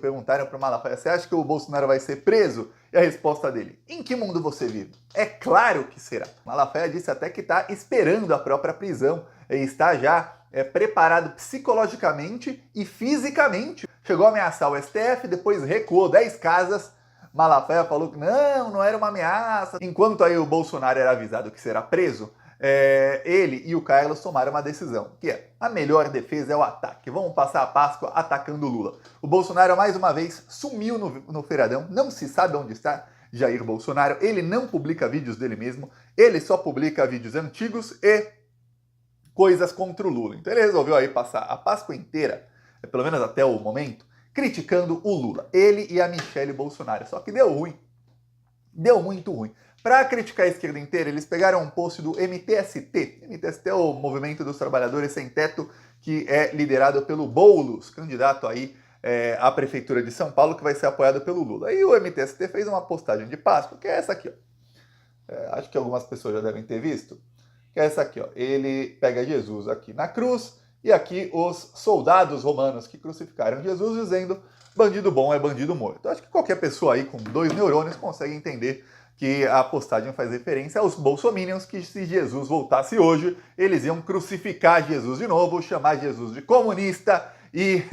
Perguntaram para o Malafaia, você acha que o Bolsonaro vai ser preso? E a resposta dele, em que mundo você vive? É claro que será. Malafaia disse até que está esperando a própria prisão e está já preparado psicologicamente e fisicamente. Chegou a ameaçar o STF, depois recuou 10 casas. Malafaia falou que não era uma ameaça. Enquanto aí o Bolsonaro era avisado que será preso, ele e o Carlos tomaram uma decisão, que é a melhor defesa é o ataque. Vamos passar a Páscoa atacando o Lula. O Bolsonaro, mais uma vez, sumiu no feriadão, não se sabe onde está Jair Bolsonaro, ele não publica vídeos dele mesmo, ele só publica vídeos antigos e coisas contra o Lula. Então ele resolveu aí passar a Páscoa inteira, pelo menos até o momento, criticando o Lula, ele e a Michelle Bolsonaro. Só que deu ruim, deu muito ruim. Para criticar a esquerda inteira, eles pegaram um post do MTST. MTST é o Movimento dos Trabalhadores Sem Teto, que é liderado pelo Boulos, candidato aí à Prefeitura de São Paulo, que vai ser apoiado pelo Lula. E o MTST fez uma postagem de Páscoa, que é essa aqui, ó. Acho que algumas pessoas já devem ter visto, que é essa aqui, ó. Ele pega Jesus aqui na cruz, e aqui os soldados romanos que crucificaram Jesus, dizendo bandido bom é bandido morto. Acho que qualquer pessoa aí com 2 neurônios consegue entender que a postagem faz referência aos bolsominions, que se Jesus voltasse hoje, eles iam crucificar Jesus de novo, chamar Jesus de comunista e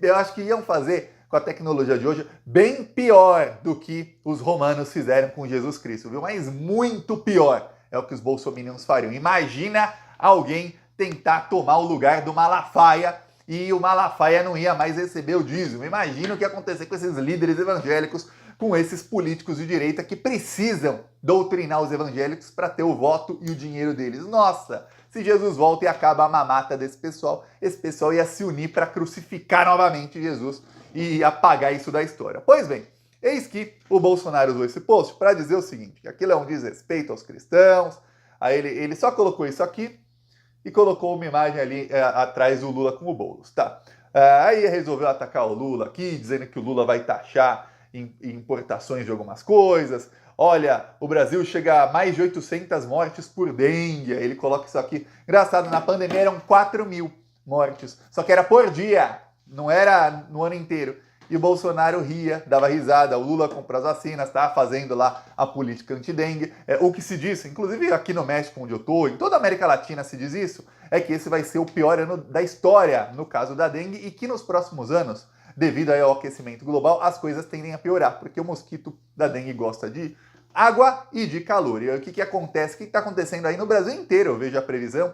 eu acho que iam fazer com a tecnologia de hoje bem pior do que os romanos fizeram com Jesus Cristo, viu? Mas muito pior é o que os bolsominions fariam. Imagina alguém tentar tomar o lugar do Malafaia e o Malafaia não ia mais receber o dízimo. Imagina o que ia acontecer com esses líderes evangélicos, com esses políticos de direita que precisam doutrinar os evangélicos para ter o voto e o dinheiro deles. Nossa, se Jesus volta e acaba a mamata desse pessoal, esse pessoal ia se unir para crucificar novamente Jesus e apagar isso da história. Pois bem, eis que o Bolsonaro usou esse post para dizer o seguinte, que aquilo é um desrespeito aos cristãos, aí ele só colocou isso aqui e colocou uma imagem ali atrás do Lula com o Boulos, tá? Aí resolveu atacar o Lula aqui, dizendo que o Lula vai taxar importações de algumas coisas. Olha, o Brasil chega a mais de 800 mortes por dengue. Ele coloca isso aqui. Engraçado, na pandemia eram 4.000 mortes. Só que era por dia, não era no ano inteiro. E o Bolsonaro ria, dava risada. O Lula comprou as vacinas, tá fazendo lá a política anti-dengue. O que se diz, inclusive aqui no México, onde eu tô, em toda a América Latina se diz isso, é que esse vai ser o pior ano da história no caso da dengue e que nos próximos anos, devido ao aquecimento global, as coisas tendem a piorar, porque o mosquito da dengue gosta de água e de calor. E o que acontece? O que está acontecendo aí no Brasil inteiro? Eu vejo a previsão.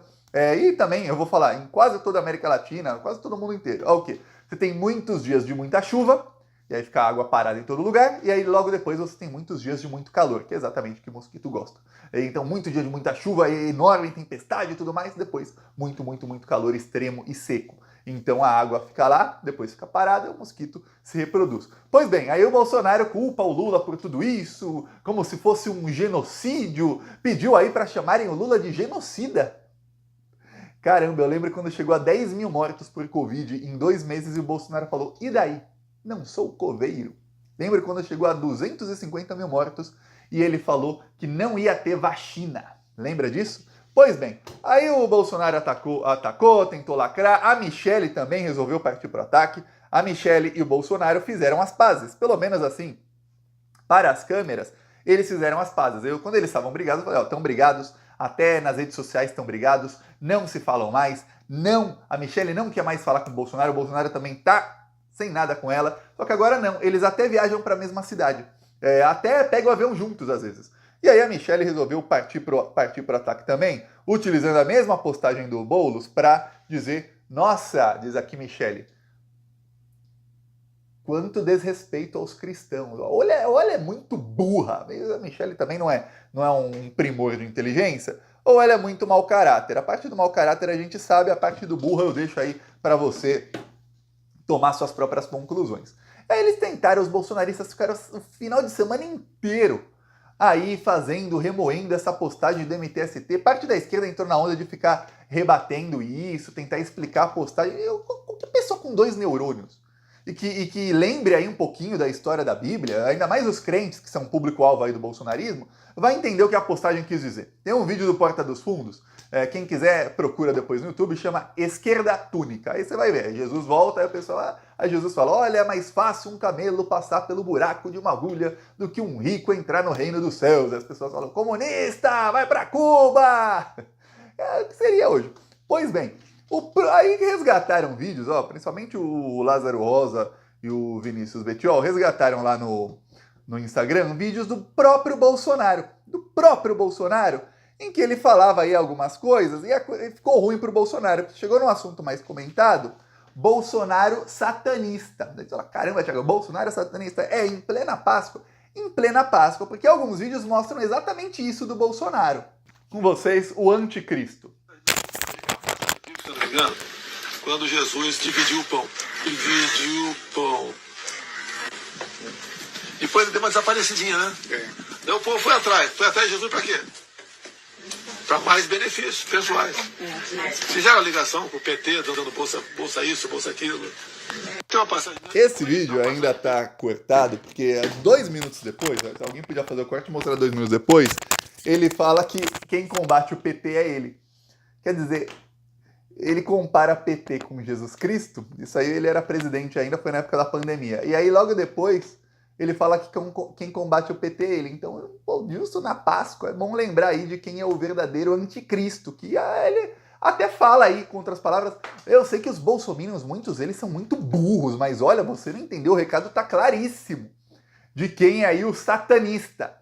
E também, eu vou falar, em quase toda a América Latina, quase todo mundo inteiro. O quê? Você tem muitos dias de muita chuva, e aí fica a água parada em todo lugar, e aí logo depois você tem muitos dias de muito calor, que é exatamente o que o mosquito gosta. Então, muito dia de muita chuva, enorme tempestade e tudo mais, depois muito calor extremo e seco. Então a água fica lá, depois fica parada, o mosquito se reproduz. Pois bem, aí o Bolsonaro culpa o Lula por tudo isso, como se fosse um genocídio, pediu aí para chamarem o Lula de genocida. Caramba, eu lembro quando chegou a 10.000 mortos por Covid em 2 meses e o Bolsonaro falou, e daí? Não sou coveiro. Lembro quando chegou a 250.000 mortos e ele falou que não ia ter vacina. Lembra disso? Pois bem, aí o Bolsonaro atacou, tentou lacrar, a Michelle também resolveu partir para o ataque, a Michelle e o Bolsonaro fizeram as pazes, pelo menos assim, para as câmeras, eles fizeram as pazes. Quando eles estavam brigados, eu falei, estão brigados, até nas redes sociais estão brigados, não se falam mais, não, a Michelle não quer mais falar com o Bolsonaro também tá sem nada com ela, só que agora não, eles até viajam para a mesma cidade, até pegam o avião juntos às vezes. E aí a Michelle resolveu partir pro ataque também, utilizando a mesma postagem do Boulos para dizer, nossa, diz aqui Michelle, quanto desrespeito aos cristãos. Olha, é muito burra. A Michelle também não é um primor de inteligência, ou ela é muito mau caráter. A parte do mau caráter a gente sabe, a parte do burro eu deixo aí para você tomar suas próprias conclusões. Aí eles tentaram, os bolsonaristas ficaram o final de semana inteiro aí remoendo essa postagem do MTST. Parte da esquerda entrou na onda de ficar rebatendo isso, tentar explicar a postagem. Qualquer pessoa com 2 neurônios e que lembre aí um pouquinho da história da Bíblia, ainda mais os crentes, que são público-alvo aí do bolsonarismo, vai entender o que a postagem quis dizer. Tem um vídeo do Porta dos Fundos, quem quiser procura depois no YouTube, chama Esquerda Túnica. Aí você vai ver, Jesus volta, aí o pessoal, aí Jesus fala, olha, é mais fácil um camelo passar pelo buraco de uma agulha do que um rico entrar no reino dos céus. As pessoas falam, comunista, vai pra Cuba! É o que seria hoje. Pois bem, aí resgataram vídeos, principalmente o Lázaro Rosa e o Vinícius Bettiol, resgataram lá no Instagram vídeos do próprio Bolsonaro, em que ele falava aí algumas coisas e ficou ruim pro Bolsonaro. Chegou num assunto mais comentado, Bolsonaro satanista. Daí você fala, caramba, Thiago, Bolsonaro satanista? Em plena Páscoa. Em plena Páscoa, porque alguns vídeos mostram exatamente isso do Bolsonaro. Com vocês, o anticristo. Se não me engano, quando Jesus dividiu o pão. Dividiu o pão. Depois ele deu uma desaparecidinha, né? Daí o povo foi atrás de Jesus para quê? Para mais benefícios pessoais. Fizeram a ligação com o PT, dando bolsa isso, bolsa aquilo. Tem uma passagem. Esse vídeo ainda tá cortado, porque 2 minutos depois, se alguém podia fazer o corte e mostrar 2 minutos depois, ele fala que quem combate o PT é ele. Quer dizer, ele compara PT com Jesus Cristo, isso aí ele era presidente ainda, foi na época da pandemia. E aí logo depois ele fala que quem combate o PT é ele. Então, justo na Páscoa, é bom lembrar aí de quem é o verdadeiro anticristo, que ele até fala aí, com outras palavras, eu sei que os bolsominions, muitos deles são muito burros, mas olha, você não entendeu, o recado tá claríssimo de quem é aí o satanista.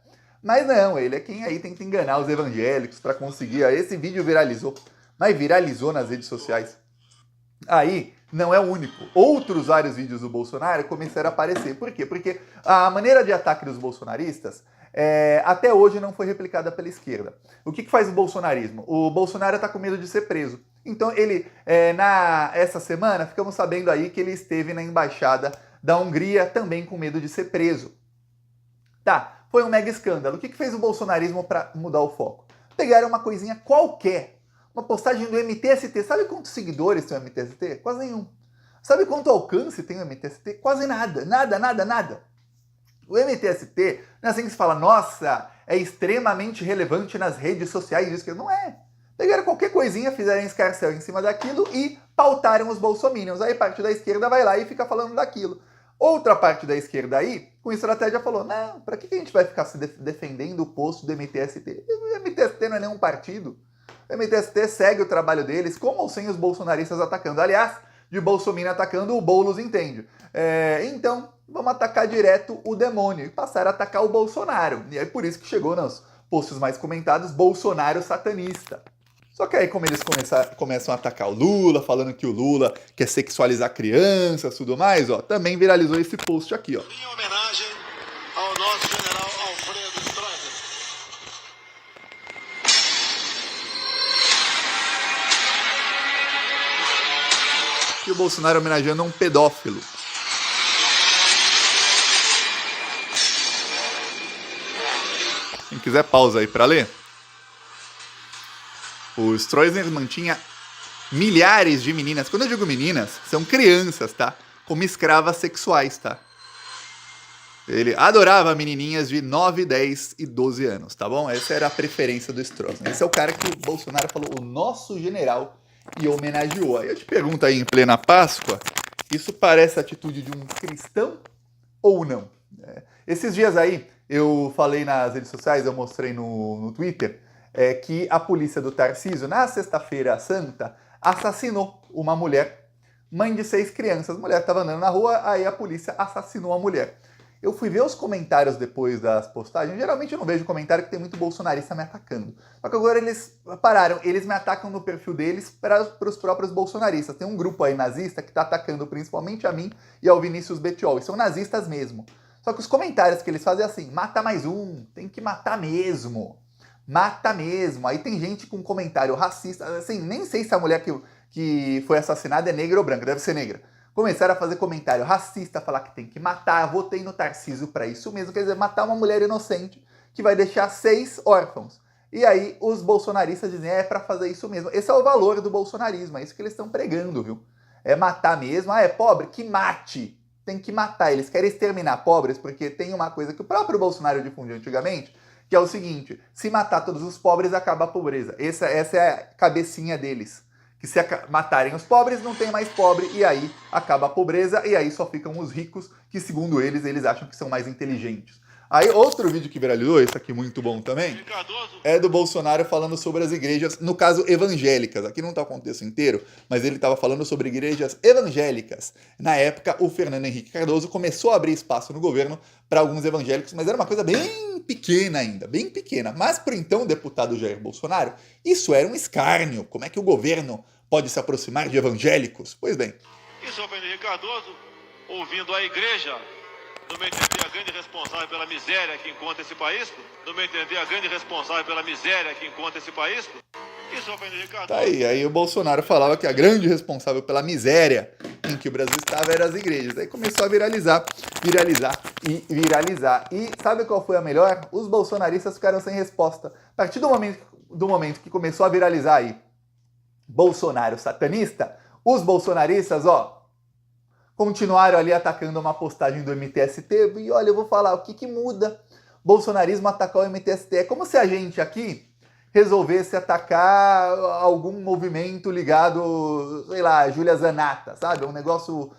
Mas não, ele é quem aí tenta enganar os evangélicos para conseguir. Esse vídeo viralizou, mas viralizou nas redes sociais. Aí, não é o único. Outros vários vídeos do Bolsonaro começaram a aparecer. Por quê? Porque a maneira de ataque dos bolsonaristas até hoje não foi replicada pela esquerda. O que faz o bolsonarismo? O Bolsonaro está com medo de ser preso. Então ele, essa semana, ficamos sabendo aí que ele esteve na embaixada da Hungria também com medo de ser preso. Tá, foi um mega escândalo. O que fez o bolsonarismo para mudar o foco? Pegaram uma coisinha qualquer, uma postagem do MTST. Sabe quantos seguidores tem o MTST? Quase nenhum. Sabe quanto alcance tem o MTST? Quase nada. Nada. O MTST, não é assim que se fala, nossa, é extremamente relevante nas redes sociais. Isso que não é. Pegaram qualquer coisinha, fizeram escarcel em cima daquilo e pautaram os bolsominions. Aí parte da esquerda vai lá e fica falando daquilo. Outra parte da esquerda aí, com estratégia, falou, não, para que a gente vai ficar se defendendo o posto do MTST? O MTST não é nenhum partido. O MTST segue o trabalho deles, com ou sem os bolsonaristas atacando. Aliás, de Bolsonaro atacando, o Boulos entende. Então, vamos atacar direto o demônio e passar a atacar o Bolsonaro. E é por isso que chegou nos posts mais comentados, Bolsonaro satanista. Só que aí, como eles começam a atacar o Lula, falando que o Lula quer sexualizar crianças e tudo mais, também viralizou esse post aqui, ó. Em homenagem ao nosso general Alfredo Stroessner. E o Bolsonaro homenageando um pedófilo. Quem quiser pausa aí pra ler. O Stroessner mantinha milhares de meninas. Quando eu digo meninas, são crianças, tá? Como escravas sexuais, tá? Ele adorava menininhas de 9, 10 e 12 anos, tá bom? Essa era a preferência do Stroessner. Esse é o cara que o Bolsonaro falou, o nosso general, e homenageou. Aí eu te pergunto aí, em plena Páscoa, isso parece a atitude de um cristão ou não? Esses dias aí, eu falei nas redes sociais, eu mostrei no Twitter, que a polícia do Tarcísio, na sexta-feira santa, assassinou uma mulher, mãe de 6 crianças. A mulher estava andando na rua, aí a polícia assassinou a mulher. Eu fui ver os comentários depois das postagens. Geralmente eu não vejo comentário que tem muito bolsonarista me atacando. Só que agora eles pararam, eles me atacam no perfil deles para os próprios bolsonaristas. Tem um grupo aí nazista que está atacando principalmente a mim e ao Vinícius Bettiol. E são nazistas mesmo. Só que os comentários que eles fazem é assim, mata mais um, tem que matar mesmo. Mata mesmo. Aí tem gente com comentário racista. Assim, nem sei se a mulher que foi assassinada é negra ou branca. Deve ser negra. Começaram a fazer comentário racista, falar que tem que matar. Votei no Tarcísio para isso mesmo. Quer dizer, matar uma mulher inocente que vai deixar 6 órfãos. E aí os bolsonaristas dizem, é para fazer isso mesmo. Esse é o valor do bolsonarismo. É isso que eles estão pregando, viu? É matar mesmo. Ah, é pobre? Que mate. tem que matar, eles querem exterminar pobres, porque tem uma coisa que o próprio Bolsonaro difundiu antigamente, que é o seguinte: se matar todos os pobres, acaba a pobreza. Essa é a cabecinha deles. Que se matarem os pobres, não tem mais pobre, e aí acaba a pobreza, e aí só ficam os ricos, que segundo eles acham que são mais inteligentes. Aí outro vídeo que viralizou, esse aqui muito bom também, é do Bolsonaro falando sobre as igrejas, no caso evangélicas. Aqui não está o contexto inteiro, mas ele estava falando sobre igrejas evangélicas. Na época, o Fernando Henrique Cardoso começou a abrir espaço no governo para alguns evangélicos, mas era uma coisa bem pequena ainda, bem pequena. Mas para o então deputado Jair Bolsonaro, isso era um escárnio. Como é que o governo pode se aproximar de evangélicos? Pois bem. E o Fernando Henrique Cardoso, ouvindo a igreja, no meu entender, a grande responsável pela miséria que encontra esse país, no meu entender, a grande responsável pela miséria que encontra esse país, isso é o Fernando Henrique Cardoso. Tá aí o Bolsonaro falava que a grande responsável pela miséria em que o Brasil estava eram as igrejas. Aí começou a viralizar. E sabe qual foi a melhor? Os bolsonaristas ficaram sem resposta. A partir do momento que começou a viralizar aí Bolsonaro satanista, os bolsonaristas, continuaram ali atacando uma postagem do MTST. E olha, eu vou falar, o que muda bolsonarismo atacar o MTST? É como se a gente aqui resolvesse atacar algum movimento ligado, sei lá, Júlia Zanata, sabe? Um negócio,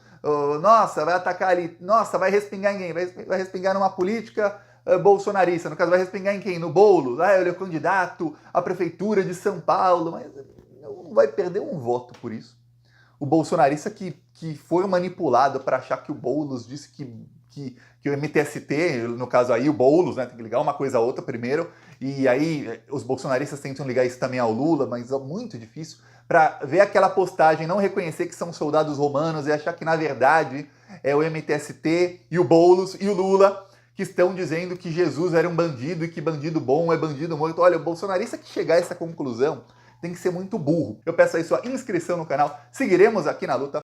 nossa, vai atacar ali, nossa, vai respingar em quem? Vai respingar numa política bolsonarista. No caso, vai respingar em quem? No Boulos. Ele é o candidato à prefeitura de São Paulo, mas não vai perder um voto por isso. O bolsonarista que foi manipulado para achar que o Boulos disse que o MTST, no caso aí o Boulos, né, tem que ligar uma coisa a outra primeiro, e aí os bolsonaristas tentam ligar isso também ao Lula, mas é muito difícil, para ver aquela postagem, não reconhecer que são soldados romanos e achar que na verdade é o MTST e o Boulos e o Lula que estão dizendo que Jesus era um bandido e que bandido bom é bandido morto. Olha, o bolsonarista que chegar a essa conclusão tem que ser muito burro. Eu peço aí sua inscrição no canal, seguiremos aqui na luta.